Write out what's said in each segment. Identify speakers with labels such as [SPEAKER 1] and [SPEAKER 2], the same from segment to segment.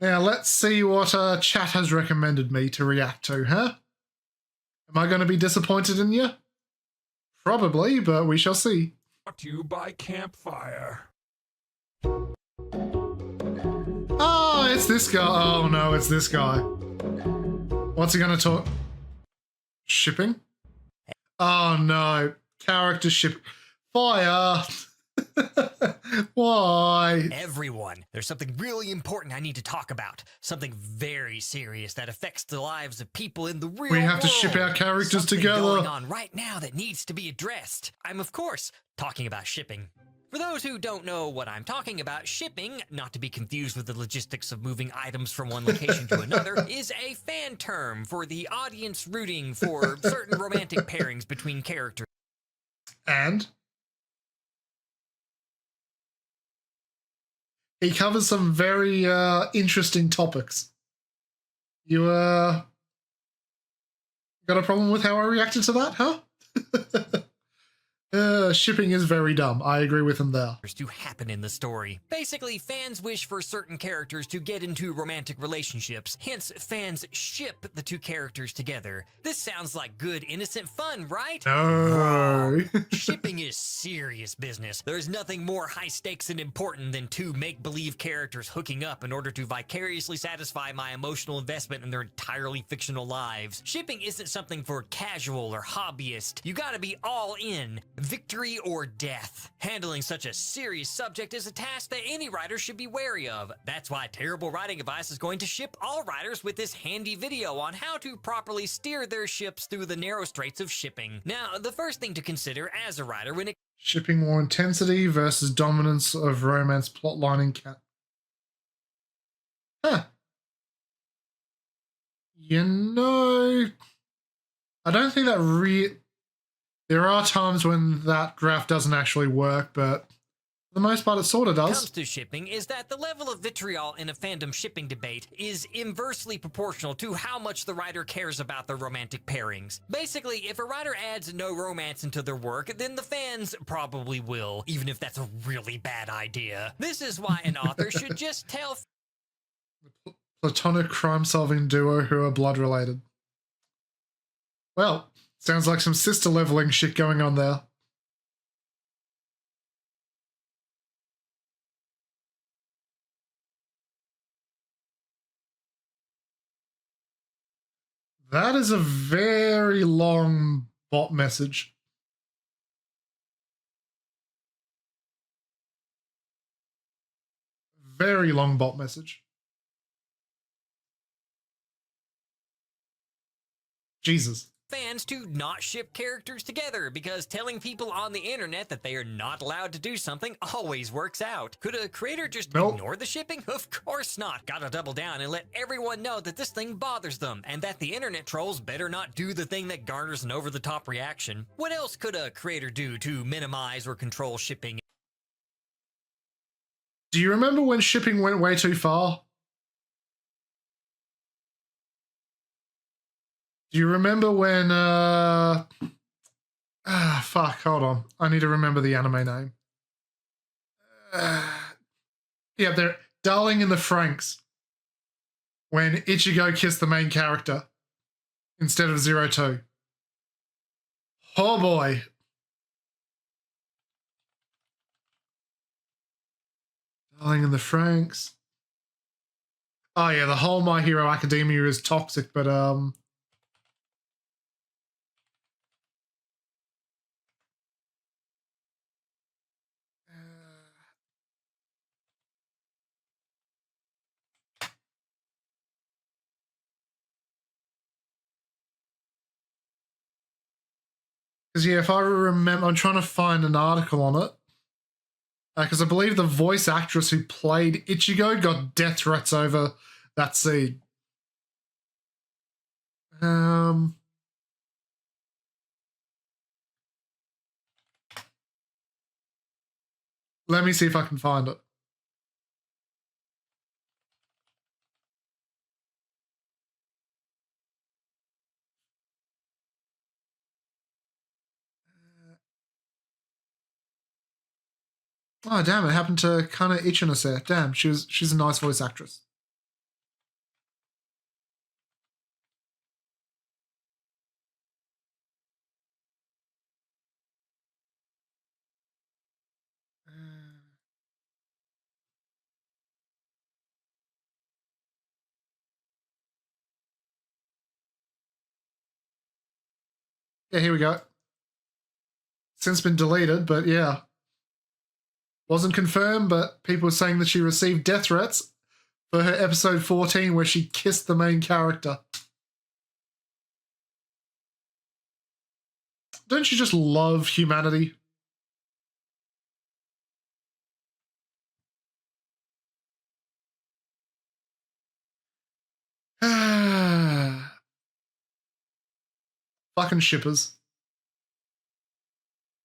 [SPEAKER 1] Now, let's see what chat has recommended me to react to, huh? Am I going to be disappointed in you? Probably, but we shall see.
[SPEAKER 2] Brought to you by Campfire.
[SPEAKER 1] Oh, it's this guy. Oh, no, it's this guy. What's he going to talk? Shipping? Oh, no. Character ship. Fire. Why?
[SPEAKER 3] Everyone, there's something really important I need to talk about. Something very serious that affects the lives of people in the real world.
[SPEAKER 1] We have to ship our characters together.
[SPEAKER 3] Something going on right now that needs to be addressed. I'm, of course, talking about shipping. For those who don't know what I'm talking about, shipping, not to be confused with the logistics of moving items from one location to another, is a fan term for the audience rooting for certain romantic pairings between characters.
[SPEAKER 1] And he covers some very interesting topics. You got a problem with how I reacted to that, huh? Shipping is very dumb. I agree with him there.
[SPEAKER 3] To happen in the story. Basically, fans wish for certain characters to get into romantic relationships. Hence, fans ship the two characters together. This sounds like good, innocent fun, right?
[SPEAKER 1] No.
[SPEAKER 3] Shipping is serious business. There's nothing more high stakes and important than two make-believe characters hooking up in order to vicariously satisfy my emotional investment in their entirely fictional lives. Shipping isn't something for casual or hobbyist. You gotta be all in. Victory or death. Handling such a serious subject is a task that any writer should be wary of. That's why Terrible Writing Advice is going to ship all writers with this handy video on how to properly steer their ships through the narrow straits of shipping. Now, the first thing to consider as a writer when it
[SPEAKER 1] Shipping more intensity versus dominance of romance plotline in cat. Huh. You know, I don't think that there are times when that graph doesn't actually work, but for the most part it sort of does.
[SPEAKER 3] Comes to shipping is that the level of vitriol in a fandom shipping debate is inversely proportional to how much the writer cares about their romantic pairings. Basically, if a writer adds no romance into their work, then the fans probably will, even if that's a really bad idea. This is why an author should just tell
[SPEAKER 1] Platonic crime-solving duo who are blood-related. Well, sounds like some sister-leveling shit going on there. That is a very long bot message. Very long bot message. Jesus.
[SPEAKER 3] Fans to not ship characters together because telling people on the internet that they are not allowed to do something always works out. Could a creator just ignore the shipping? Of course not. Gotta double down and let everyone know that this thing bothers them and that the internet trolls better not do the thing that garners an over-the-top reaction. What else could a creator do to minimize or control shipping?
[SPEAKER 1] Do you remember when shipping went way too far? Do you remember when, fuck, hold on. I need to remember the anime name. Yeah, they're Darling in the Franxx. When Ichigo kissed the main character instead of 02. Oh boy. Darling in the Franxx. Oh yeah, the whole My Hero Academia is toxic, but because yeah, if I remember, I'm trying to find an article on it. Because I believe the voice actress who played Ichigo got death threats over that scene. Let me see if I can find it. Oh damn! It happened to Kana Ichino there. Damn, she's a nice voice actress. Yeah, here we go. Since been deleted, but yeah. Wasn't confirmed, but people were saying that she received death threats for her episode 14 where she kissed the main character. Don't you just love humanity? Fucking shippers.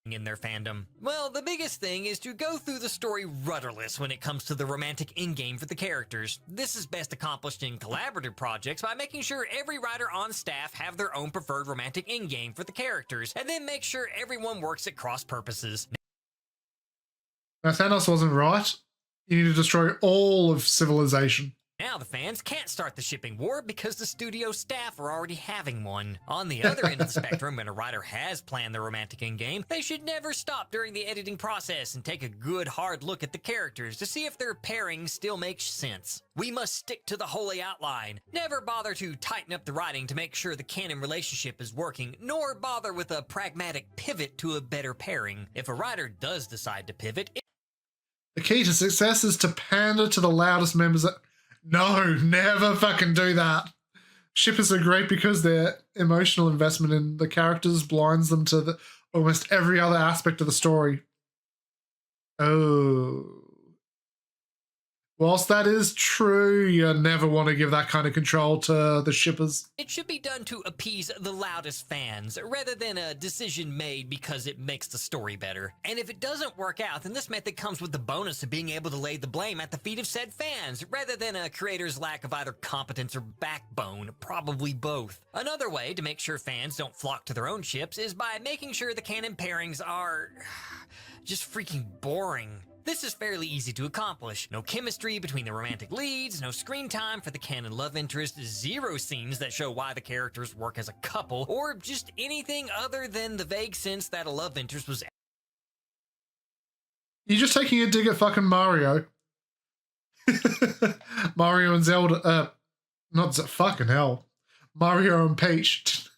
[SPEAKER 3] In their fandom. Well, the biggest thing is to go through the story rudderless when it comes to the romantic in-game for the characters. This is best accomplished in collaborative projects by making sure every writer on staff have their own preferred romantic in-game for the characters, and then make sure everyone works at cross purposes.
[SPEAKER 1] Now, Thanos wasn't right. You need to destroy all of civilization.
[SPEAKER 3] Now the fans can't start the shipping war because the studio staff are already having one. On the other end of the spectrum, when a writer has planned their romantic in-game, they should never stop during the editing process and take a good hard look at the characters to see if their pairing still makes sense. We must stick to the holy outline. Never bother to tighten up the writing to make sure the canon relationship is working, nor bother with a pragmatic pivot to a better pairing. If a writer does decide to pivot,
[SPEAKER 1] The key to success is to pander to the loudest members. No, never fucking do that. Shippers are great because their emotional investment in the characters blinds them to almost every other aspect of the story. Oh. Whilst that is true, you never want to give that kind of control to the shippers.
[SPEAKER 3] it should be done to appease the loudest fans, rather than a decision made because it makes the story better. And if it doesn't work out, then this method comes with the bonus of being able to lay the blame at the feet of said fans, rather than a creator's lack of either competence or backbone, probably both. Another way to make sure fans don't flock to their own ships is by making sure the canon pairings are just freaking boring. This is fairly easy to accomplish. No chemistry between the romantic leads, no screen time for the canon love interest, zero scenes that show why the characters work as a couple, or just anything other than the vague sense that a love interest was.
[SPEAKER 1] You're just taking a dig at fucking Mario. Mario and Zelda, fucking hell. Mario and Peach.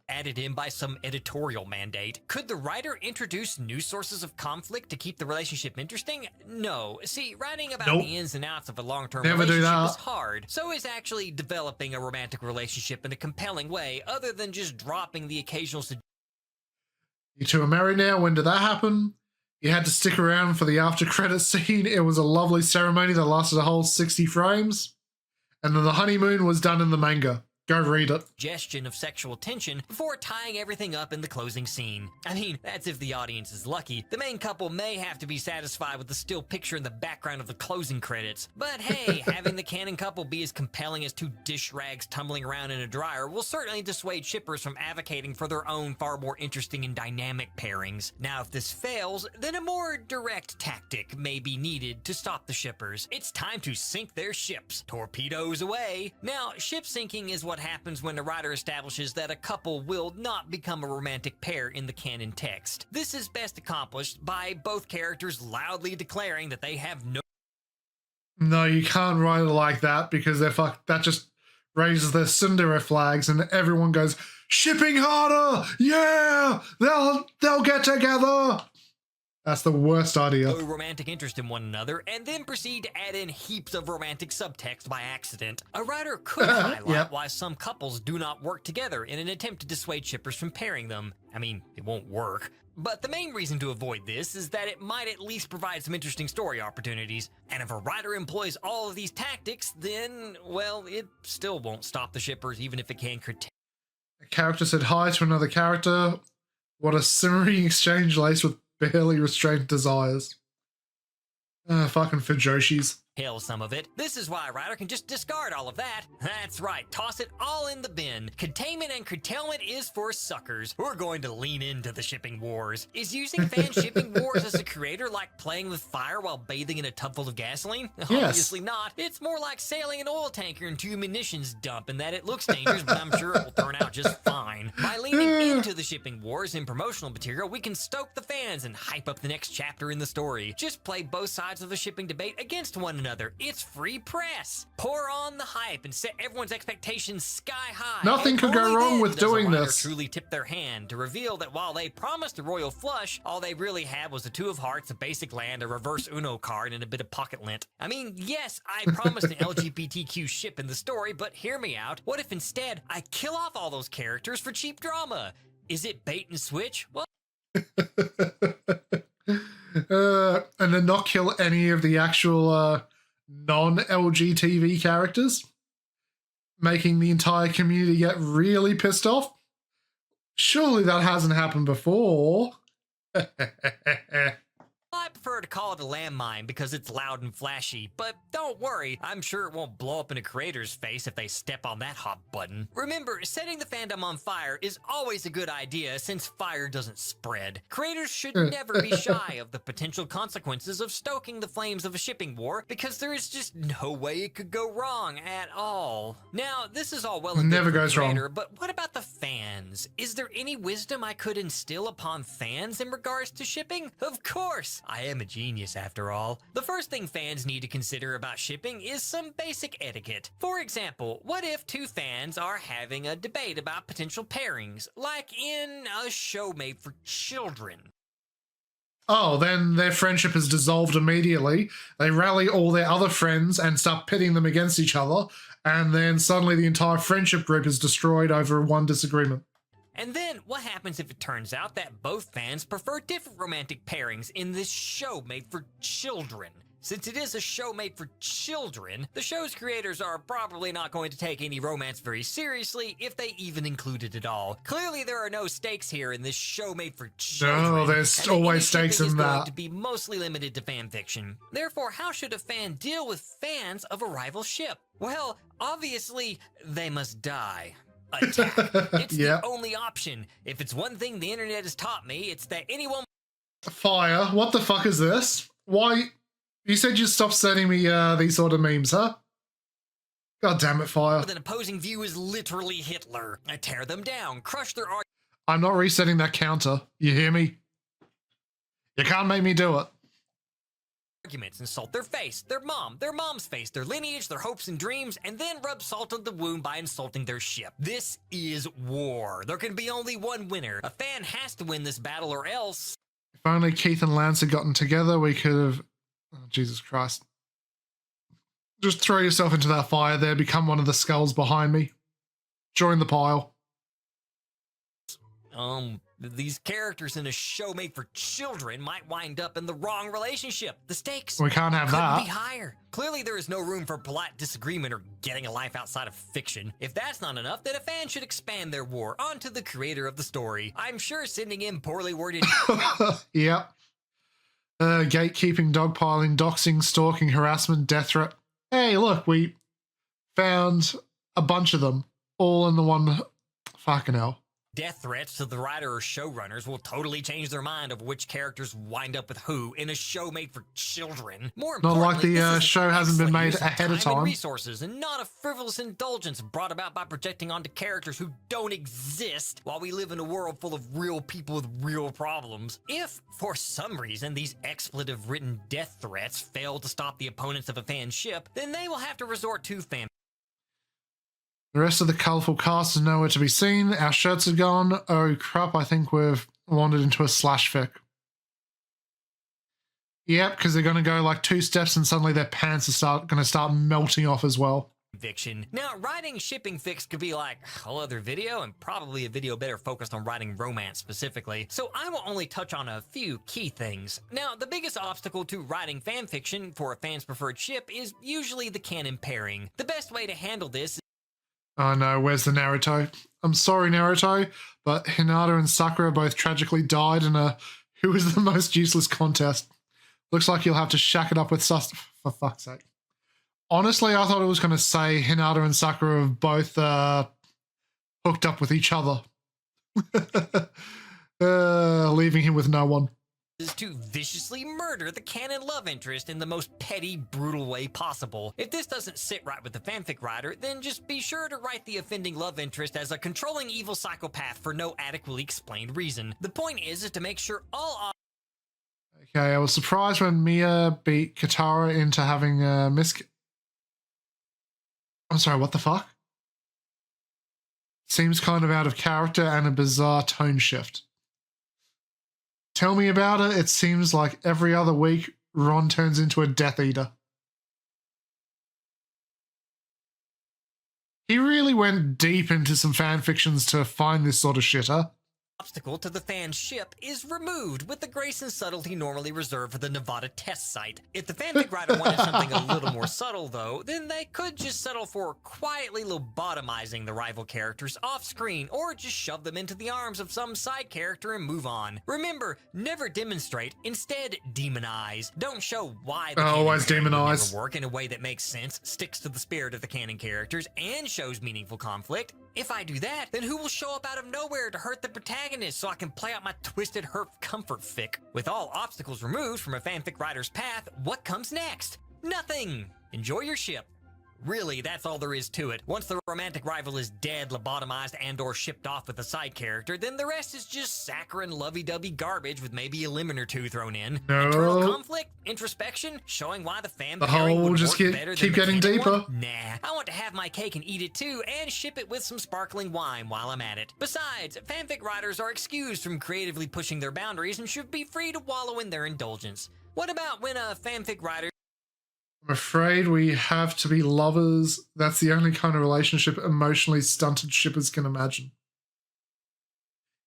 [SPEAKER 3] Added in by some editorial mandate. Could the writer introduce new sources of conflict to keep the relationship interesting? No. See, writing about the ins and outs of a long-term relationship is hard. So is actually developing a romantic relationship in a compelling way, other than just dropping the occasional
[SPEAKER 1] You two are married now. When did that happen? You had to stick around for the after credits scene. It was a lovely ceremony that lasted a whole 60 frames. And then the honeymoon was done in the manga. Go read it.
[SPEAKER 3] Suggestion of sexual tension before tying everything up in the closing scene. I mean, that's if the audience is lucky. The main couple may have to be satisfied with the still picture in the background of the closing credits. But hey, having the canon couple be as compelling as two dish rags tumbling around in a dryer will certainly dissuade shippers from advocating for their own far more interesting and dynamic pairings. Now, if this fails, then a more direct tactic may be needed to stop the shippers. It's time to sink their ships. Torpedoes away. Now, ship sinking is what happens when a writer establishes that a couple will not become a romantic pair in the canon text. This is best accomplished by both characters loudly declaring that they have no.
[SPEAKER 1] No, you can't write it like that because that just raises their Cinderella flags and everyone goes, shipping harder! Yeah! They'll get together! That's the worst idea.
[SPEAKER 3] Show romantic interest in one another, and then proceed to add in heaps of romantic subtext by accident. A writer could highlight why some couples do not work together in an attempt to dissuade shippers from pairing them. I mean, it won't work. But the main reason to avoid this is that it might at least provide some interesting story opportunities. And if a writer employs all of these tactics, then, well, it still won't stop the shippers, even if it can curtail.
[SPEAKER 1] A character said hi to another character. What a simmering exchange laced with barely restrained desires. Fucking Fujoshis.
[SPEAKER 3] Hell, some of it. This is why a writer can just discard all of that. That's right, toss it all in the bin. Containment and curtailment is for suckers. We're going to lean into the shipping wars. Is using fan shipping wars as a creator like playing with fire while bathing in a tub full of gasoline?
[SPEAKER 1] Yes.
[SPEAKER 3] Obviously not. It's more like sailing an oil tanker into a munitions dump in that it looks dangerous, but I'm sure it will turn out just fine. By leaning into the shipping wars in promotional material, we can stoke the fans and hype up the next chapter in the story. Just play both sides of the shipping debate against one another. It's free press. Pour on the hype and set everyone's expectations sky high.
[SPEAKER 1] Nothing
[SPEAKER 3] And
[SPEAKER 1] could go
[SPEAKER 3] only
[SPEAKER 1] wrong
[SPEAKER 3] then
[SPEAKER 1] with
[SPEAKER 3] does a
[SPEAKER 1] doing
[SPEAKER 3] writer
[SPEAKER 1] this.
[SPEAKER 3] truly tip their hand to reveal that while they promised a royal flush, all they really had was a two of hearts, a basic land, a reverse Uno card, and a bit of pocket lint. I mean, yes, I promised an LGBTQ ship in the story, but hear me out. What if instead I kill off all those characters for cheap drama? Is it bait and switch? Well,
[SPEAKER 1] and then not kill any of the actual non-LGTV characters, making the entire community get really pissed off. Surely that hasn't happened before.
[SPEAKER 3] I prefer to call it a landmine because it's loud and flashy, but don't worry, I'm sure it won't blow up in a creator's face if they step on that hot button. Remember, setting the fandom on fire is always a good idea since fire doesn't spread. Creators should never be shy of the potential consequences of stoking the flames of a shipping war because there is just no way it could go wrong at all. Now, this is all well and good
[SPEAKER 1] Never
[SPEAKER 3] for the
[SPEAKER 1] goes wrong.
[SPEAKER 3] creator, but what about the fans? Is there any wisdom I could instill upon fans in regards to shipping? Of course! I am a genius after all. The first thing fans need to consider about shipping is some basic etiquette. For example, what if two fans are having a debate about potential pairings, like in a show made for children?
[SPEAKER 1] Oh, then their friendship is dissolved immediately. They rally all their other friends and start pitting them against each other, and then suddenly the entire friendship group is destroyed over one disagreement.
[SPEAKER 3] And then, what happens if it turns out that both fans prefer different romantic pairings in this show made for children? Since it is a show made for children, the show's creators are probably not going to take any romance very seriously if they even include it at all. Clearly, there are no stakes here in this show made for children.
[SPEAKER 1] No, there's
[SPEAKER 3] and
[SPEAKER 1] always
[SPEAKER 3] any
[SPEAKER 1] stakes
[SPEAKER 3] shipping
[SPEAKER 1] in
[SPEAKER 3] is going
[SPEAKER 1] that.
[SPEAKER 3] to be mostly limited to fan fiction. Therefore, how should a fan deal with fans of a rival ship? Well, obviously, they must die. Attack. It's
[SPEAKER 1] Yeah.
[SPEAKER 3] the only option. If it's one thing the internet has taught me, it's that anyone
[SPEAKER 1] Fire, what the fuck is this? Why? You said you'd stop sending me these sort of memes, huh? God damn it, Fire.
[SPEAKER 3] with an opposing view is literally Hitler. I tear them down, crush their
[SPEAKER 1] I'm not resetting that counter. You hear me? You can't make me do it.
[SPEAKER 3] arguments, insult their face, their mom's face, their lineage, their hopes and dreams, and then rub salt on the wound by insulting their ship. This is war. There can be only one winner. A fan has to win this battle or else.
[SPEAKER 1] If only Keith and Lance had gotten together, we could have... Oh, Jesus Christ. Just throw yourself into that fire there, become one of the skulls behind me. Join the pile.
[SPEAKER 3] These characters in a show made for children might wind up in the wrong relationship. The stakes
[SPEAKER 1] We can't have
[SPEAKER 3] couldn't
[SPEAKER 1] that.
[SPEAKER 3] be higher. Clearly, there is no room for polite disagreement or getting a life outside of fiction. If that's not enough, then a fan should expand their war onto the creator of the story. I'm sure sending in poorly worded
[SPEAKER 1] Yep. Gatekeeping, dogpiling, doxing, stalking, harassment, death threat. Hey, look, we found a bunch of them all in the one. Fucking hell.
[SPEAKER 3] death threats to the writer or showrunners will totally change their mind of which characters wind up with who in a show made for children. More
[SPEAKER 1] Not like
[SPEAKER 3] importantly,
[SPEAKER 1] the
[SPEAKER 3] this is an
[SPEAKER 1] show hasn't been
[SPEAKER 3] excellent
[SPEAKER 1] made
[SPEAKER 3] use of
[SPEAKER 1] ahead of
[SPEAKER 3] and
[SPEAKER 1] time.
[SPEAKER 3] resources, and not a frivolous indulgence brought about by projecting onto characters who don't exist while we live in a world full of real people with real problems. If, for some reason, these expletive-written death threats fail to stop the opponents of a fan ship, then they will have to resort to fan.
[SPEAKER 1] The rest of the colourful cast is nowhere to be seen. Our shirts are gone. Oh crap, I think we've wandered into a slash fic. Yep, because they're going to go like 2 steps and suddenly their pants are going to start melting off as well.
[SPEAKER 3] Fiction. Now, writing shipping fics could be like a whole other video, and probably a video better focused on writing romance specifically, so I will only touch on a few key things. Now, the biggest obstacle to writing fanfiction for a fan's preferred ship is usually the canon pairing. The best way to handle this
[SPEAKER 1] Oh no, where's the Naruto? I'm sorry, Naruto, but Hinata and Sakura both tragically died in a who is the most useless contest. Looks like you'll have to shack it up with Sus... For fuck's sake. Honestly, I thought it was going to say Hinata and Sakura have both hooked up with each other. Leaving him with no one.
[SPEAKER 3] is to viciously murder the canon love interest in the most petty, brutal way possible. If this doesn't sit right with the fanfic writer, then just be sure to write the offending love interest as a controlling evil psychopath for no adequately explained reason. The point is to make sure all
[SPEAKER 1] Okay, I was surprised when Mia beat Katara into having a I'm sorry, what the fuck? Seems kind of out of character and a bizarre tone shift. Tell me about it. It seems like every other week Ron turns into a Death Eater. He really went deep into some fan fictions to find this sort of shit, huh?
[SPEAKER 3] Obstacle to the fan's ship is removed with the grace and subtlety normally reserved for the Nevada test site. If the fanfic writer wanted something a little more subtle, though, then they could just settle for quietly lobotomizing the rival characters off-screen, or just shove them into the arms of some side character and move on. Remember, never demonstrate, instead demonize. Don't show why the
[SPEAKER 1] always
[SPEAKER 3] canon character would
[SPEAKER 1] demonize.
[SPEAKER 3] never work in a way that makes sense, sticks to the spirit of the canon characters, and shows meaningful conflict. If I do that, then who will show up out of nowhere to hurt the protagonist so I can play out my twisted hurt comfort fic? With all obstacles removed from a fanfic writer's path, what comes next? Nothing! Enjoy your ship. Really, that's all there is to it. Once the romantic rival is dead, lobotomized, and or shipped off with a side character, then the rest is just saccharine lovey-dovey garbage with maybe a lemon or two thrown in.
[SPEAKER 1] No.
[SPEAKER 3] Internal conflict, introspection, showing why the fan
[SPEAKER 1] The
[SPEAKER 3] pairing
[SPEAKER 1] hole
[SPEAKER 3] would
[SPEAKER 1] just
[SPEAKER 3] work better
[SPEAKER 1] keep
[SPEAKER 3] than the
[SPEAKER 1] getting
[SPEAKER 3] canon
[SPEAKER 1] deeper.
[SPEAKER 3] one? Nah, I want to have my cake and eat it too, and ship it with some sparkling wine while I'm at it. Besides, fanfic writers are excused from creatively pushing their boundaries and should be free to wallow in their indulgence. What about when a fanfic writer
[SPEAKER 1] I'm afraid we have to be lovers. That's the only kind of relationship emotionally stunted shippers can imagine.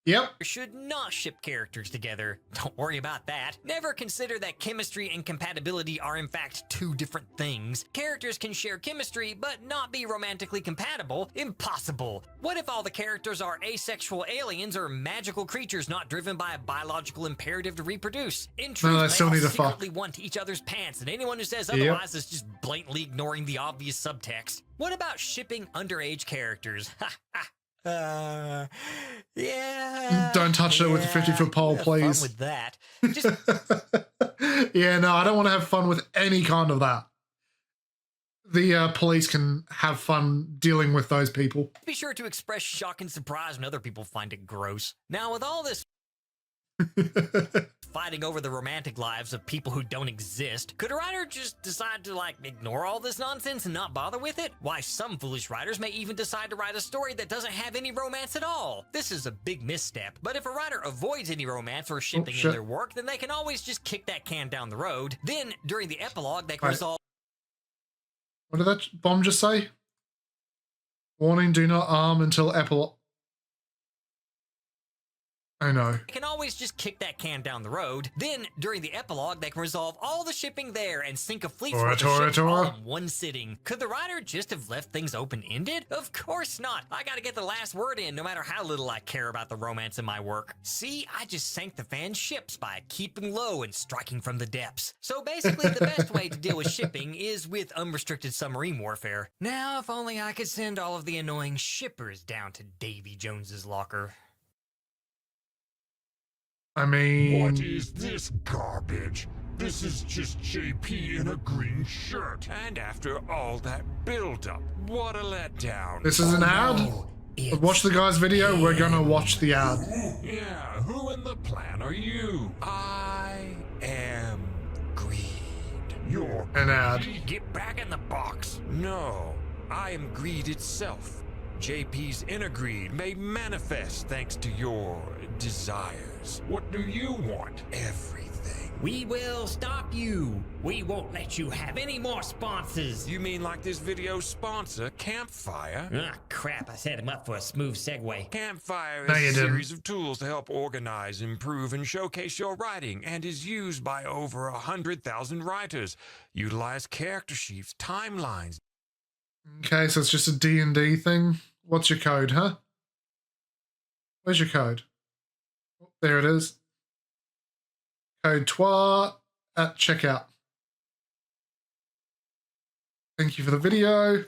[SPEAKER 1] Yep.
[SPEAKER 3] should not ship characters together? Don't worry about that. Never consider that chemistry and compatibility are in fact two different things. Characters can share chemistry, but not be romantically compatible. Impossible. What if all the characters are asexual aliens or magical creatures not driven by a biological imperative to reproduce? In truth,
[SPEAKER 1] No, they
[SPEAKER 3] they
[SPEAKER 1] still
[SPEAKER 3] all
[SPEAKER 1] need to fuck.
[SPEAKER 3] secretly want each other's pants, and anyone who says otherwise is just blatantly ignoring the obvious subtext. What about shipping underage characters? Ha ha. Yeah.
[SPEAKER 1] Don't touch it with a 50-foot pole,
[SPEAKER 3] have
[SPEAKER 1] please.
[SPEAKER 3] Fun with that. Just
[SPEAKER 1] Yeah, no, I don't want to have fun with any kind of that. The police can have fun dealing with those people.
[SPEAKER 3] be sure to express shock and surprise when other people find it gross. Now, with all this fighting over the romantic lives of people who don't exist, could a writer just decide to, ignore all this nonsense and not bother with it? Why, some foolish writers may even decide to write a story that doesn't have any romance at all. This is a big misstep, but if a writer avoids any romance or shipping in their work, then they can always just kick that can down the road. Then, during the epilogue, they can resolve.
[SPEAKER 1] What did that bomb just say? Warning, do not arm until epilogue. I know.
[SPEAKER 3] They can always just kick that can down the road. Then, during the epilogue, they can resolve all the shipping there and sink a fleet's worth of ships all in one sitting. Could the writer just have left things open-ended? Of course not. I gotta get the last word in, no matter how little I care about the romance in my work. See, I just sank the fan's ships by keeping low and striking from the depths. So basically, the best way to deal with shipping is with unrestricted submarine warfare. Now, if only I could send all of the annoying shippers down to Davy Jones's locker.
[SPEAKER 1] I mean...
[SPEAKER 2] What is this garbage? This is just JP in a green shirt. And after all that build-up, what a letdown.
[SPEAKER 1] This is an ad? Watch the guy's video, we're gonna watch the ad.
[SPEAKER 2] Yeah, who in the plan are you? I am greed. You're
[SPEAKER 1] An ad.
[SPEAKER 2] Get back in the box. No, I am greed itself. JP's inner greed made manifest thanks to your desires. What do you want? Everything.
[SPEAKER 3] We will stop you. We won't let you have any more sponsors.
[SPEAKER 2] You mean like this video's sponsor, Campfire?
[SPEAKER 3] Ah, crap. I set him up for a smooth segue.
[SPEAKER 2] Campfire
[SPEAKER 1] No,
[SPEAKER 2] is
[SPEAKER 1] you
[SPEAKER 2] a
[SPEAKER 1] didn't.
[SPEAKER 2] series of tools to help organize, improve, and showcase your writing, and is used by over 100,000 writers. Utilize character sheets, timelines.
[SPEAKER 1] Okay, so it's just a D&D thing. What's your code, huh? Where's your code? There it is. Code TWA at checkout. Thank you for the video.